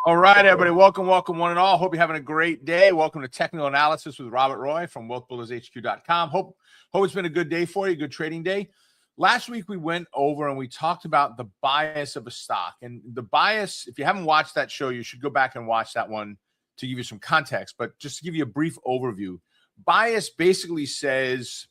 All right, everybody. Welcome, one and all. Hope you're having a great day. Welcome to Technical Analysis with Robert Roy from WealthBuildersHQ.com. Hope it's been a good day for you, good trading day. Last week, we went over and we talked about the bias of a stock. And the bias, if you haven't watched that show, you should go back and watch that one to give you some context. But just to give you a brief overview, bias basically says,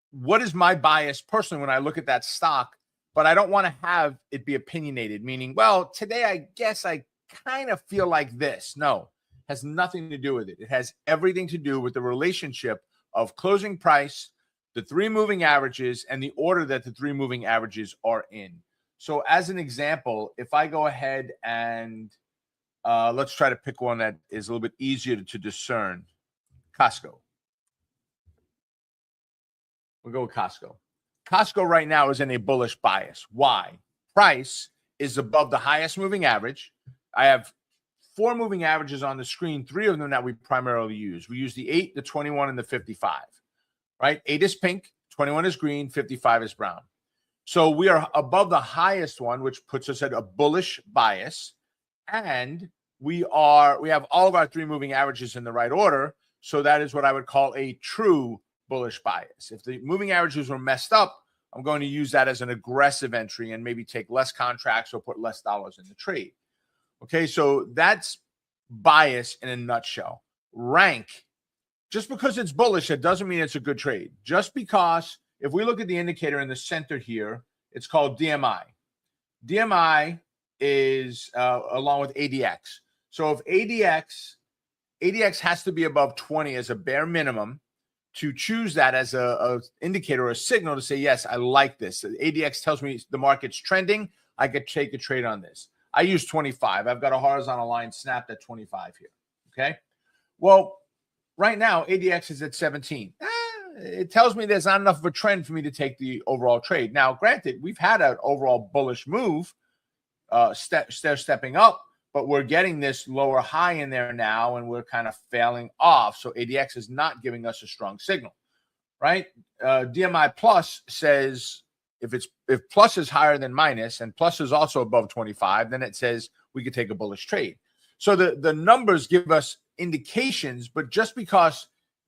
what is my bias personally when I look at that stock? But I don't want to have it be opinionated, meaning, well, today I guess I kind of feel like this. No, it has nothing to do with it. It has everything to do with the relationship of closing price, the three moving averages, and the order that the three moving averages are in. So as an example, if I go ahead and let's try to pick one that is a little bit easier to discern. Costco. We'll go with Costco. Costco right now is in a bullish bias. Why? Price is above the highest moving average. I have four moving averages on the screen, three of them that we primarily use. We use the 8, the 21, and the 55, right? 8 is pink, 21 is green, 55 is brown. So we are above the highest one, which puts us at a bullish bias. And we have all of our three moving averages in the right order. So that is what I would call a true bullish bias. If the moving averages were messed up, I'm going to use that as an aggressive entry and maybe take less contracts or put less dollars in the trade. Okay, so that's bias in a nutshell. Rank, just because it's bullish, it doesn't mean it's a good trade. Just because, if we look at the indicator in the center here, it's called DMI. DMI is along with ADX. So if ADX has to be above 20 as a bare minimum to choose that as a indicator or a signal to say, yes, I like this. The ADX tells me the market's trending. I could take a trade on this. I use 25. I've got a horizontal line snapped at 25 here. Okay. Well, right now, ADX is at 17. It tells me there's not enough of a trend for me to take the overall trade. Now, granted, we've had an overall bullish move, stepping up, but we're getting this lower high in there now, and we're kind of failing off. So ADX is not giving us a strong signal, right? DMI plus says if plus is higher than minus and plus is also above 25, then it says we could take a bullish trade. So the numbers give us indications, but just because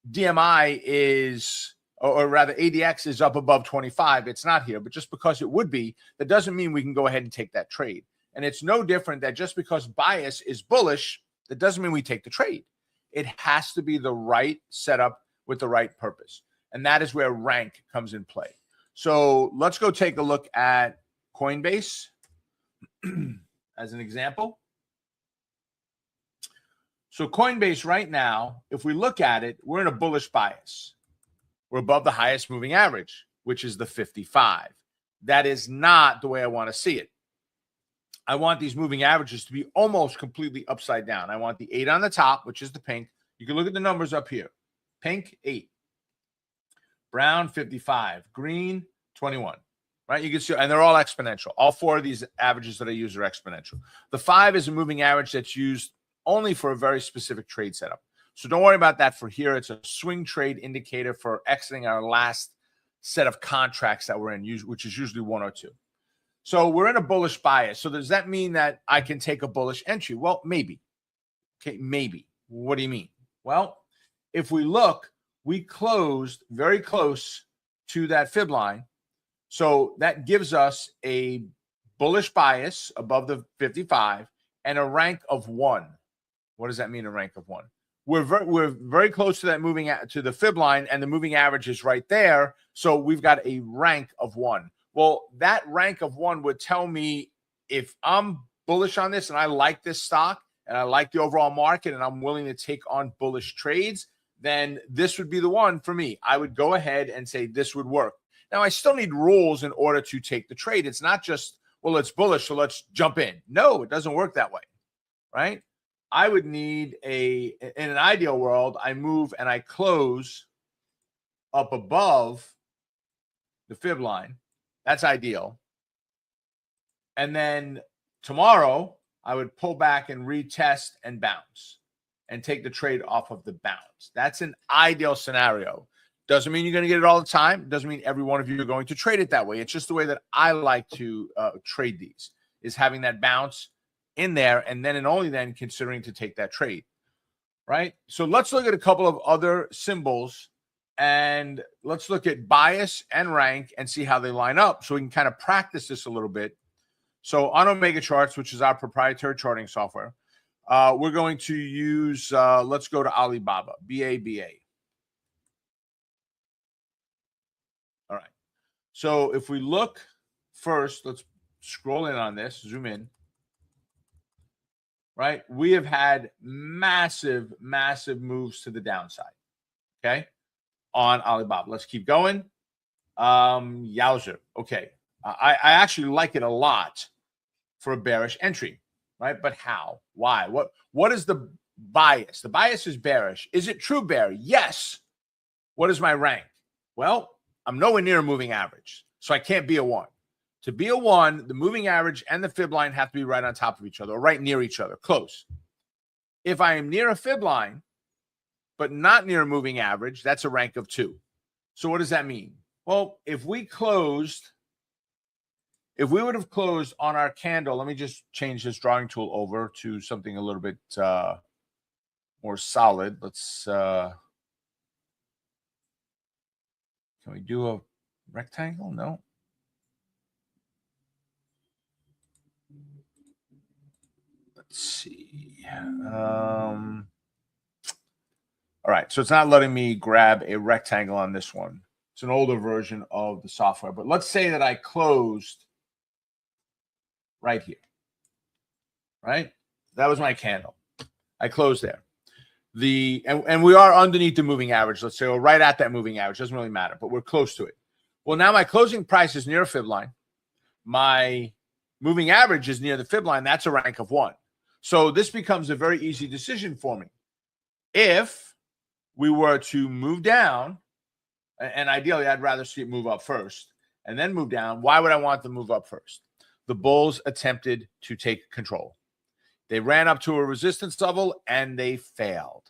DMI is, or rather ADX is up above 25, it's not here, but just because it would be, that doesn't mean we can go ahead and take that trade. And it's no different that just because bias is bullish, that doesn't mean we take the trade. It has to be the right setup with the right purpose. And that is where rank comes in play. So let's go take a look at Coinbase as an example. So Coinbase right now, if we look at it, we're in a bullish bias. We're above the highest moving average, which is the 55. That is not the way I want to see it. I want these moving averages to be almost completely upside down. I want the 8 on the top, which is the pink. You can look at the numbers up here. Pink, 8. Brown, 55. Green, 21. Right? You can see, and they're all exponential. All four of these averages that I use are exponential. The 5 is a moving average that's used only for a very specific trade setup. So don't worry about that for here. It's a swing trade indicator for exiting our last set of contracts that we're in, which is usually 1 or 2. So we're in a bullish bias. So does that mean that I can take a bullish entry? Well, maybe. Okay, maybe. What do you mean? Well, if we look, we closed very close to that fib line. So that gives us a bullish bias above the 55 and a rank of 1. What does that mean, a rank of 1? We're very close to that to the fib line, and the moving average is right there. So we've got a rank of 1. Well, that rank of 1 would tell me if I'm bullish on this and I like this stock and I like the overall market and I'm willing to take on bullish trades, then this would be the one for me. I would go ahead and say this would work. Now, I still need rules in order to take the trade. It's not just, well, it's bullish, so let's jump in. No, it doesn't work that way, right? I would need in an ideal world, I move and I close up above the fib line. That's ideal. And then tomorrow, I would pull back and retest and bounce and take the trade off of the bounce. That's an ideal scenario. Doesn't mean you're going to get it all the time. Doesn't mean every one of you are going to trade it that way. It's just the way that I like to trade these, is having that bounce in there, and then and only then considering to take that trade, right? So let's look at a couple of other symbols, and let's look at bias and rank and see how they line up so we can kind of practice this a little bit. So on Omega Charts, which is our proprietary charting software, we're going to use, let's go to Alibaba, BABA. All right. So if we look first, let's scroll in on this, zoom in. Right? We have had massive, massive moves to the downside. Okay. On Alibaba. Let's keep going. Yowzer. Okay. I actually like it a lot for a bearish entry, right? But how? Why? What is the bias? The bias is bearish. Is it true bear? Yes. What is my rank? Well, I'm nowhere near a moving average, so I can't be a 1. To be a 1, the moving average and the fib line have to be right on top of each other, or right near each other, close. If I am near a fib line, but not near a moving average, that's a rank of 2. So what does that mean? Well, if we would have closed on our candle, let me just change this drawing tool over to something a little bit more solid. Let's, can we do a rectangle? No. Let's see. All right. So it's not letting me grab a rectangle on this one. It's an older version of the software. But let's say that I closed right here. Right? That was my candle. I closed there. And we are underneath the moving average, let's say, or right at that moving average. Doesn't really matter, but we're close to it. Well, now my closing price is near a fib line. My moving average is near the fib line. That's a rank of 1. So this becomes a very easy decision for me. If we were to move down, and ideally I'd rather see it move up first and then move down, why would I want to move up first? The bulls attempted to take control. They ran up to a resistance level and they failed.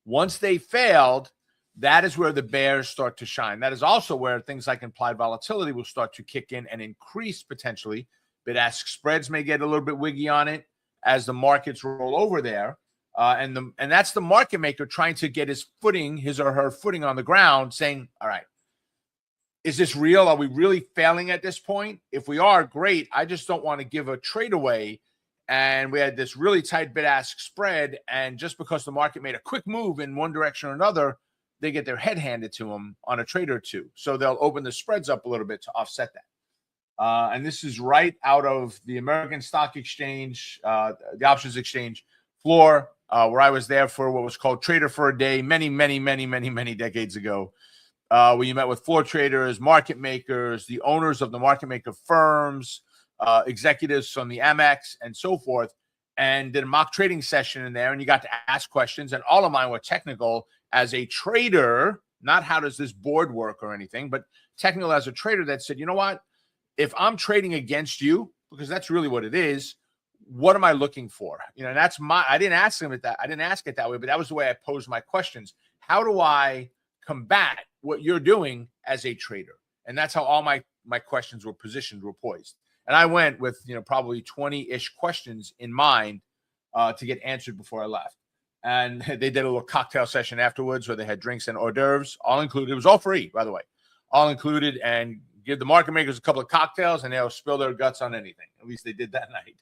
Once they failed, that is where the bears start to shine. That is also where things like implied volatility will start to kick in and increase potentially. Bid-ask spreads may get a little bit wiggy on it as the markets roll over there. And that's the market maker trying to get his or her footing on the ground, saying, all right, is this real? Are we really failing at this point? If we are, great. I just don't want to give a trade away. And we had this really tight bid-ask spread. And just because the market made a quick move in one direction or another, they get their head handed to them on a trade or two. So they'll open the spreads up a little bit to offset that. And this is right out of the American Stock Exchange, the options exchange floor, where I was there for what was called Trader for a Day many decades ago, where you met with floor traders, market makers, the owners of the market maker firms, executives from the Amex and so forth, and did a mock trading session in there. And you got to ask questions. And all of mine were technical as a trader, not how does this board work or anything, but technical as a trader that said, you know what? If I'm trading against you, because that's really what it is, what am I looking for? You know, and that's I didn't ask him that. I didn't ask it that way, but that was the way I posed my questions. How do I combat what you're doing as a trader? And that's how all my questions were positioned, were poised. And I went with, probably 20-ish questions in mind to get answered before I left. And they did a little cocktail session afterwards where they had drinks and hors d'oeuvres, all included. It was all free, by the way, all included, and give the market makers a couple of cocktails and they'll spill their guts on anything. At least they did that night.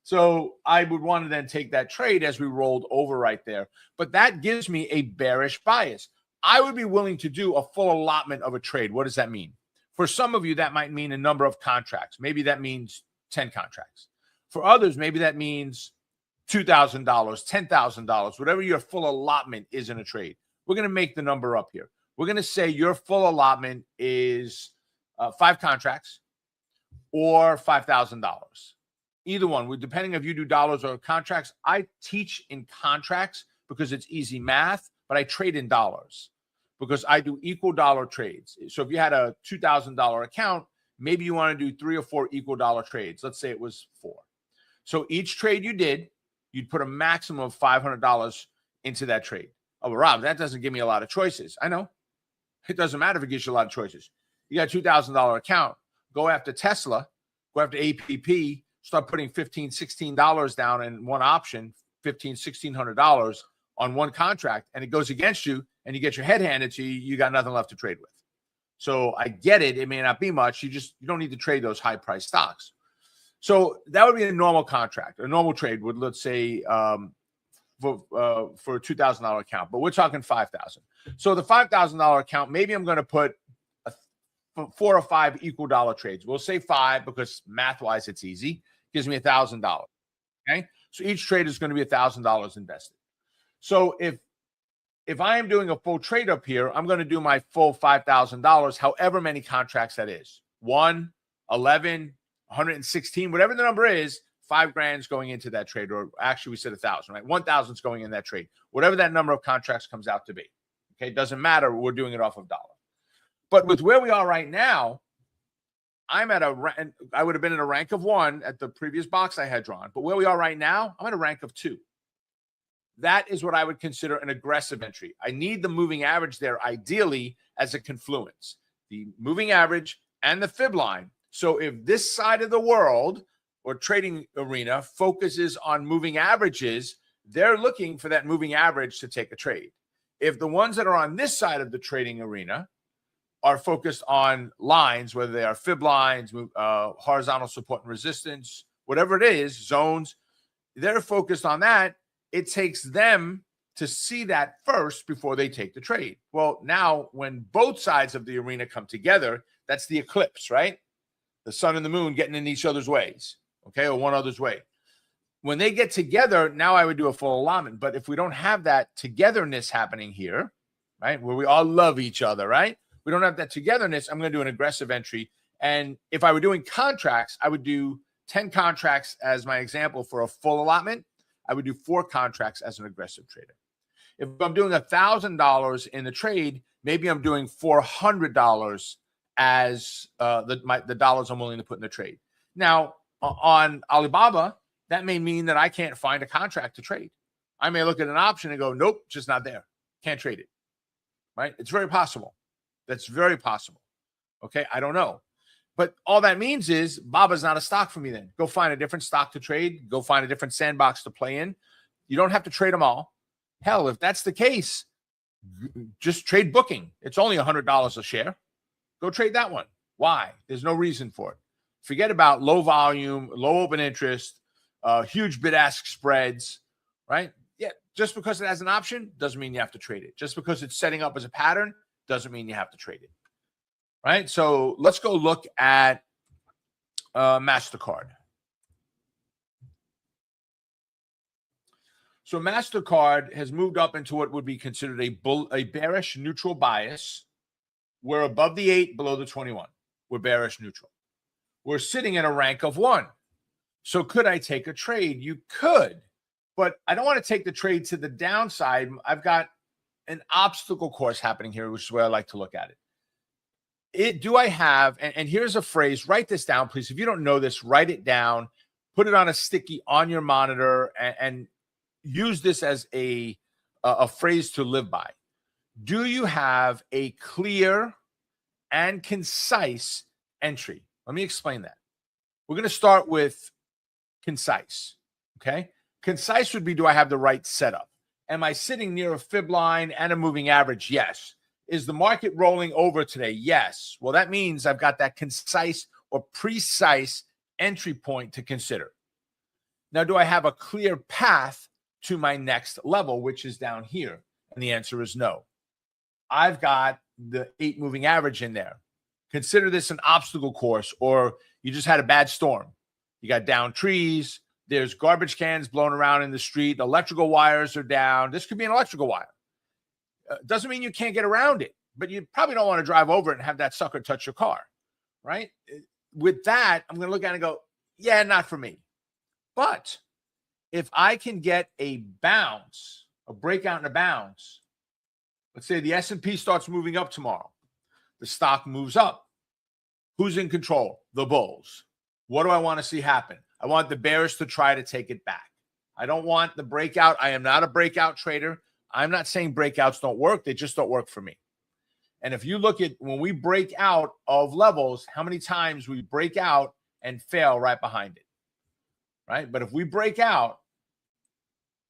So I would want to then take that trade as we rolled over right there. But that gives me a bearish bias. I would be willing to do a full allotment of a trade. What does that mean? For some of you, that might mean a number of contracts. Maybe that means 10 contracts. For others, maybe that means $2,000, $10,000, whatever your full allotment is in a trade. We're going to make the number up here. We're going to say your full allotment is 5 contracts or $5,000. Either one, depending if you do dollars or contracts. I teach in contracts because it's easy math, but I trade in dollars because I do equal dollar trades. So if you had a $2,000 account, maybe you want to do 3 or 4 equal dollar trades. Let's say it was 4. So each trade you did, you'd put a maximum of $500 into that trade. Oh, but Rob, that doesn't give me a lot of choices. I know. It doesn't matter if it gives you a lot of choices. You got a $2,000 account. Go after Tesla. Go after APP. start putting $15, $16 down in one option, $1,500, $1,600 on one contract, and it goes against you and you get your head handed to you, you got nothing left to trade with. So I get it. It may not be much. You don't need to trade those high price stocks. So that would be a normal contract. A normal trade would, let's say, for a $2,000 account, but we're talking $5,000. So the $5,000 account, maybe I'm going to put 4 or 5 equal dollar trades. We'll say 5 because math wise it's easy. Gives me $1,000. Okay, so each trade is going to be $1,000 invested. So if I am doing a full trade up here, I'm going to do my full $5,000, however many contracts that is. 1, 11, 116, whatever the number is, $5,000 is going into that trade, or actually we said 1,000, right? 1,000 is going in that trade, whatever that number of contracts comes out to be. Okay, it doesn't matter. We're doing it off of dollar. But with where we are right now, I would have been in a rank of 1 at the previous box I had drawn. But where we are right now, I'm at a rank of 2. That is what I would consider an aggressive entry. I need the moving average there, ideally, as a confluence. The moving average and the fib line. So if this side of the world or trading arena focuses on moving averages, they're looking for that moving average to take a trade. If the ones that are on this side of the trading arena are focused on lines, whether they are fib lines, horizontal support and resistance, whatever it is, zones, they're focused on that. It takes them to see that first before they take the trade. Well, now when both sides of the arena come together, that's the eclipse, right? The sun and the moon getting in each other's ways, okay, or one other's way. When they get together, now I would do a full alignment. But if we don't have that togetherness happening here, right, where we all love each other, right? We don't have that togetherness. I'm going to do an aggressive entry. And if I were doing contracts, I would do 10 contracts as my example for a full allotment. I would do 4 contracts as an aggressive trader. If I'm doing $1,000 in the trade, maybe I'm doing $400 as the dollars I'm willing to put in the trade. Now, on Alibaba, that may mean that I can't find a contract to trade. I may look at an option and go, nope, just not there. Can't trade it, right? It's very possible. That's very possible. Okay, I don't know. But all that means is Baba's not a stock for me then. Go find a different stock to trade. Go find a different sandbox to play in. You don't have to trade them all. Hell, if that's the case, just trade booking. It's only $100 a share. Go trade that one. Why? There's no reason for it. Forget about low volume, low open interest, huge bid-ask spreads, right? Yeah, just because it has an option doesn't mean you have to trade it. Just because it's setting up as a pattern doesn't mean you have to trade it. Right? So let's go look at MasterCard. So MasterCard has moved up into what would be considered a bearish neutral bias. We're above the 8, below the 21. We're bearish neutral. We're sitting in a rank of 1. So could I take a trade? You could, but I don't want to take the trade to the downside. I've got an obstacle course happening here, which is where I like to look at it. Do I have, and here's a phrase, write this down, please. If you don't know this, write it down, put it on a sticky on your monitor, and use this as a phrase to live by. Do you have a clear and concise entry? Let me explain that. We're going to start with concise, okay? Concise would be, do I have the right setup? Am I sitting near a fib line and a moving average? Yes. Is the market rolling over today? Yes. Well, that means I've got that concise or precise entry point to consider. Now, do I have a clear path to my next level, which is down here? And the answer is no. I've got the 8 moving average in there. Consider this an obstacle course, or you just had a bad storm. You got down trees. There's garbage cans blown around in the street. Electrical wires are down. This could be an electrical wire. Doesn't mean you can't get around it, but you probably don't want to drive over it and have that sucker touch your car, right? With that, I'm going to look at it and go, yeah, not for me. But if I can get a bounce, a breakout and a bounce, let's say the S&P starts moving up tomorrow. The stock moves up. Who's in control? The bulls. What do I want to see happen? I want the bears to try to take it back. I don't want the breakout. I am not a breakout trader. I'm not saying breakouts don't work. They just don't work for me. And if you look at when we break out of levels, how many times we break out and fail right behind it. right? But if we break out,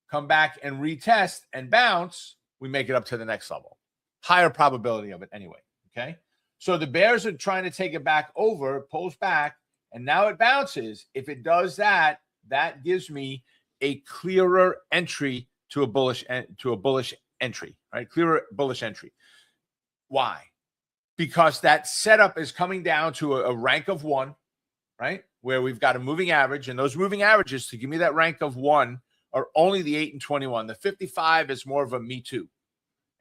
come back and retest and bounce, we make it up to the next level. Higher probability of it anyway, okay? So the bears are trying to take it back over, pulls back, and now it bounces. If it does that, that gives me a clearer entry to a bullish entry, right? Clearer bullish entry. Why? Because that setup is coming down to a rank of 1, right? Where we've got a moving average, and those moving averages to give me that rank of 1 are only the 8 and 21. The 55 is more of a me too.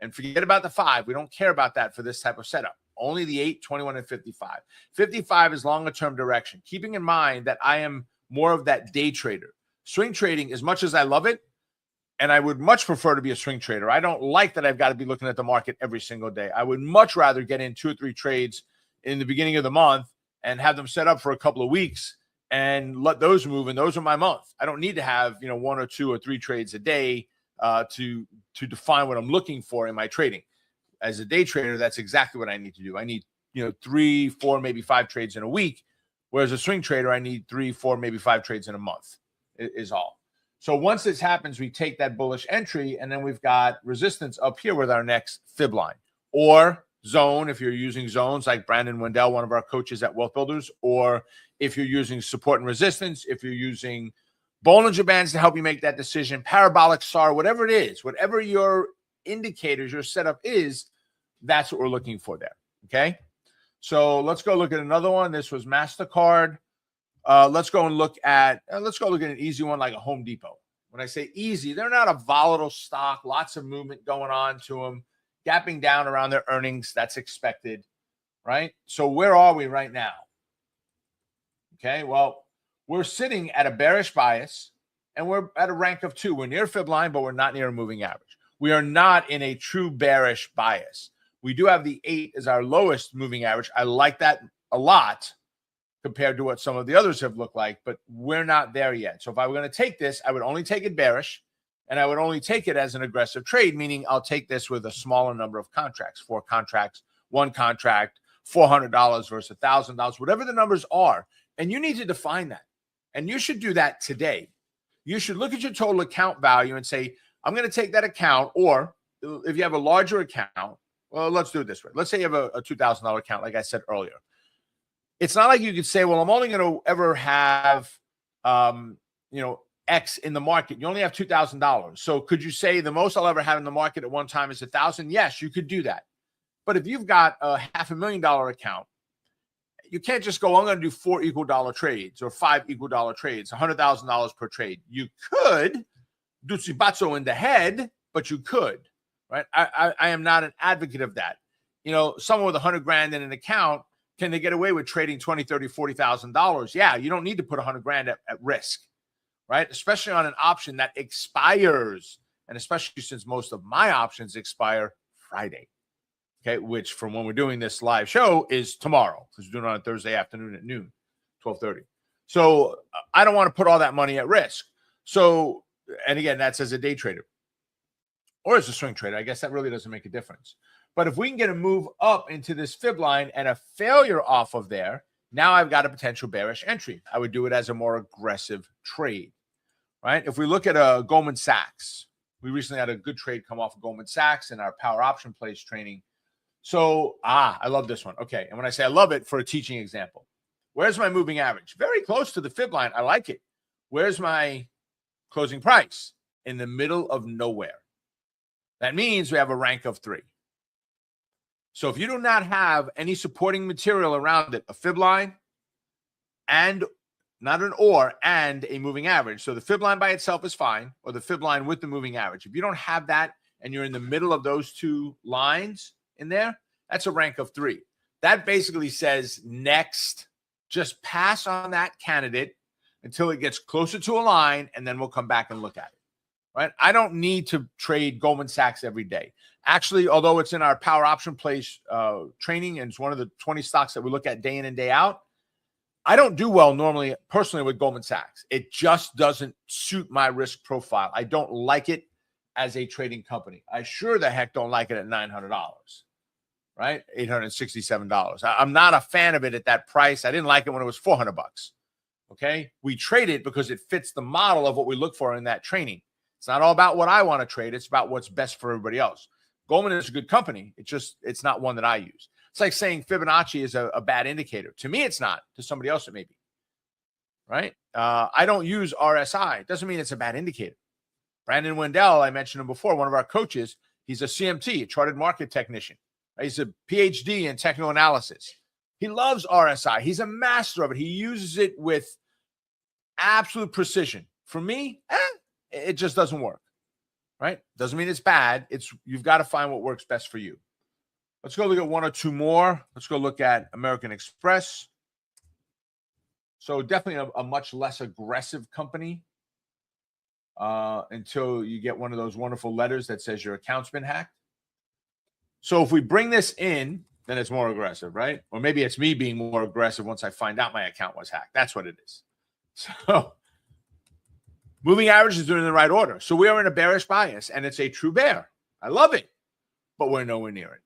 And forget about the 5. We don't care about that for this type of setup. Only the 8, 21, and 55. 55 is longer-term direction. Keeping in mind that I am more of that day trader. Swing trading, as much as I love it, and I would much prefer to be a swing trader. I don't like that I've got to be looking at the market every single day. I would much rather get in 2 or 3 trades in the beginning of the month and have them set up for a couple of weeks and let those move, and those are my month. I don't need to have 1 or 2 or 3 trades a day to define what I'm looking for in my trading. As a day trader, that's exactly what I need to do. I need 3, 4, maybe 5 trades in a week, whereas a swing trader, I need 3, 4, maybe 5 trades in a month is all. So once this happens, we take that bullish entry, and then we've got resistance up here with our next fib line or zone if you're using zones like Brandon Wendell, one of our coaches at Wealth Builders, or if you're using support and resistance, if you're using Bollinger Bands to help you make that decision, parabolic SAR, whatever it is, whatever your indicators, your setup is, that's what we're looking for there, okay? So let's go look at another one. This was MasterCard. Let's go look at an easy one like a Home Depot. When I say easy, they're not a volatile stock, lots of movement going on to them, gapping down around their earnings. That's expected, right? So where are we right now? Okay, well, we're sitting at a bearish bias, and we're at a rank of 2. We're near fib line, but we're not near a moving average. We are not in a true bearish bias. We do have the 8 as our lowest moving average. I like that a lot compared to what some of the others have looked like, but we're not there yet. So if I were going to take this, I would only take it bearish, and I would only take it as an aggressive trade, meaning I'll take this with a smaller number of contracts, 4 contracts, 1 contract, $400 versus $1,000, whatever the numbers are. And you need to define that. And you should do that today. You should look at your total account value and say, I'm going to take that account, or if you have a larger account, well, let's do it this way. Let's say you have a $2,000 account, like I said earlier. It's not like you could say, well, I'm only going to ever have, X in the market. You only have $2,000. So could you say the most I'll ever have in the market at one time is 1,000? Yes, you could do that. But if you've got a $500,000 account, you can't just go, I'm going to do 4 equal dollar trades or 5 equal dollar trades, $100,000 per trade. You could do Tsubatsu in the head, but you could, right? I am not an advocate of that. Someone with $100,000 in an account, can they get away with trading $20,000, $30,000, $40,000? Yeah, you don't need to put $100,000 at risk, right? Especially on an option that expires, and especially since most of my options expire Friday. Okay, which from when we're doing this live show is tomorrow, because we're doing it on a Thursday afternoon at noon, 12:30. So I don't want to put all that money at risk. So, and again, that's as a day trader or as a swing trader. I guess that really doesn't make a difference. But if we can get a move up into this fib line and a failure off of there, now I've got a potential bearish entry. I would do it as a more aggressive trade, right? If we look at a Goldman Sachs, we recently had a good trade come off of Goldman Sachs in our power option plays training. So, I love this one. Okay. And when I say I love it, for a teaching example, where's my moving average? Very close to the fib line. I like it. Where's my closing price? In the middle of nowhere. That means we have a rank of 3. So if you do not have any supporting material around it, a fib line and not an or, and a moving average. So the fib line by itself is fine, or the fib line with the moving average. If you don't have that and you're in the middle of those 2 lines in there, that's a rank of 3. That basically says next, just pass on that candidate until it gets closer to a line, and then we'll come back and look at it, right? I don't need to trade Goldman Sachs every day. Actually, although it's in our power option plays training, and it's one of the 20 stocks that we look at day in and day out, I don't do well normally personally with Goldman Sachs. It just doesn't suit my risk profile. I don't like it as a trading company. I sure the heck don't like it at $900, right? $867. I'm not a fan of it at that price. I didn't like it when it was $400. Okay. We trade it because it fits the model of what we look for in that training. It's not all about what I want to trade. It's about what's best for everybody else. Goldman is a good company. It's not one that I use. It's like saying Fibonacci is a bad indicator. To me, it's not. To somebody else, it may be. Right? I don't use RSI. It doesn't mean it's a bad indicator. Brandon Wendell, I mentioned him before, one of our coaches. He's a CMT, a chartered market technician. Right? He's a PhD in technical analysis. He loves RSI. He's a master of it. He uses it with absolute precision. For me, it just doesn't work. Right? Doesn't mean it's bad. You've got to find what works best for you. Let's go look at one or two more. Let's go look at American Express. So definitely a much less aggressive company until you get one of those wonderful letters that says your account's been hacked. So if we bring this in, then it's more aggressive, right? Or maybe it's me being more aggressive once I find out my account was hacked. That's what it is. So moving averages are in the right order. So we are in a bearish bias, and it's a true bear. I love it, but we're nowhere near it.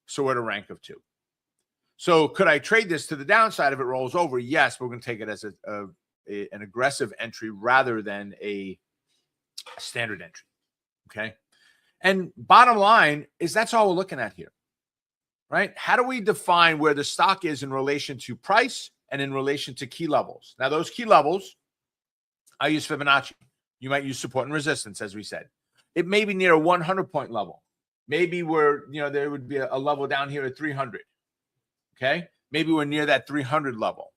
So we're at a rank of 2. So could I trade this to the downside if it rolls over? Yes, we're going to take it as an aggressive entry rather than a standard entry. Okay. And bottom line is that's all we're looking at here, right? How do we define where the stock is in relation to price and in relation to key levels? Now, those key levels, I use Fibonacci. You might use support and resistance, as we said. It may be near a 100-point level. Maybe there would be a level down here at 300. Okay. Maybe we're near that 300 level.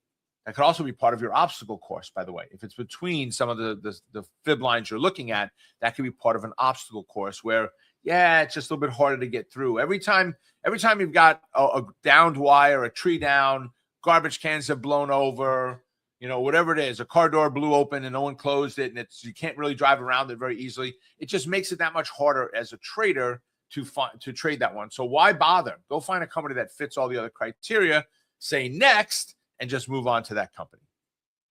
That could also be part of your obstacle course, by the way. If it's between some of the fib lines you're looking at, that could be part of an obstacle course where, it's just a little bit harder to get through. Every time you've got a downed wire, a tree down, garbage cans have blown over, whatever it is, a car door blew open and no one closed it, and you can't really drive around it very easily. It just makes it that much harder as a trader to trade that one. So why bother? Go find a company that fits all the other criteria, say next, and just move on to that company.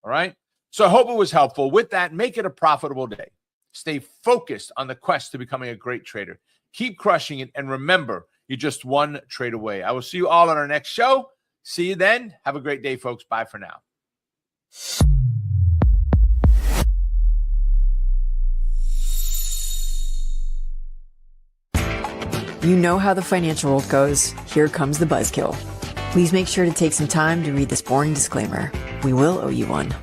All right. So I hope it was helpful. With that, make it a profitable day. Stay focused on the quest to becoming a great trader. Keep crushing it. And remember, you're just one trade away. I will see you all on our next show. See you then. Have a great day, folks. Bye for now. You know how the financial world goes. Here comes the buzzkill. Please make sure to take some time to read this boring disclaimer. We will owe you one.